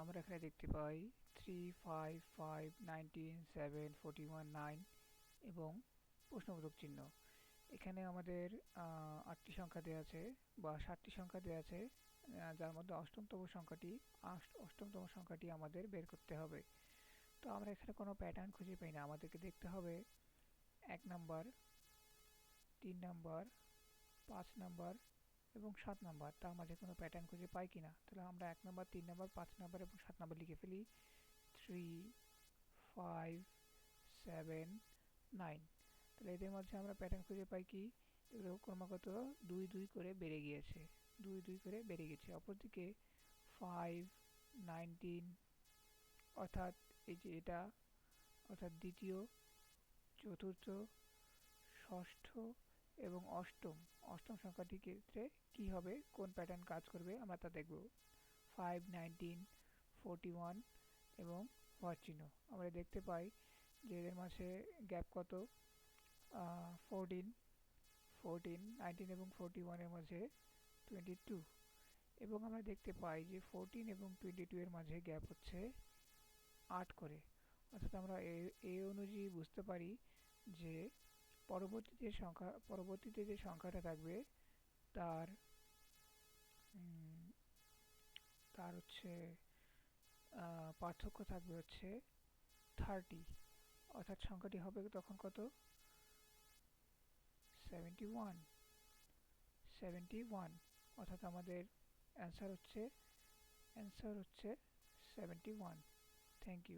আমরা এখানে দেখতে পাই 3, 5, 5, 19, 7, 41, 9 এবং প্রশ্নবোধক চিহ্ন। এখানে আমাদের 8টি সংখ্যা দেওয়া আছে বা 7টি সংখ্যা দেওয়া আছে, যার মধ্যে অষ্টমতম সংখ্যাটি আমাদের বের করতে হবে। তো আমরা এখানে কোনো প্যাটার্ন খুঁজে পাই না, আমাদেরকে দেখতে হবে 1 নাম্বার, 3 নাম্বার, 5 নাম্বার এবং 7 নাম্বার, তার মাঝে কোনো প্যাটার্ন খুঁজে পাই কিনা। তাহলে আমরা 1 নাম্বার, 3 নাম্বার, 5 নাম্বার এবং 7 নাম্বার লিখে ফেলি। 3, 5, 7, 9। তাহলে এদের মধ্যে আমরা প্যাটার্ন খুঁজে পাই কি, এগুলো ক্রমাগত 2 2 করে বেড়ে গিয়েছে, 2 2 করে বেড়ে গেছে। অপরদিকে 5, 19 অর্থাৎ এই যে এটা, অর্থাৎ দ্বিতীয়, চতুর্থ, ষষ্ঠ এবং অষ্টম সংখ্যাটির ক্ষেত্রে কি হবে, কোন প্যাটার্ন কাজ করবে আমরা তা দেখব। 5, 19, 41 এবং হওয়ার চিহ্ন। আমরা দেখতে পাই যে এদের মাঝে গ্যাপ কত, 14, 19 এবং 41 এর মাঝে 22। এবং আমরা দেখতে পাই যে 14 এবং 22 এর মাঝে গ্যাপ হচ্ছে 8 করে। অর্থাৎ আমরা এই অনুযায়ী বুঝতে পারি যে পরবর্তীতে যে সংখ্যাটা থাকবে তার তার হচ্ছে পার্থক্য থাকবে হচ্ছে 30, অর্থাৎ সংখ্যাটি হবে তখন কত, 71, অর্থাৎ আমাদের অ্যান্সার হচ্ছে 71। Thank you.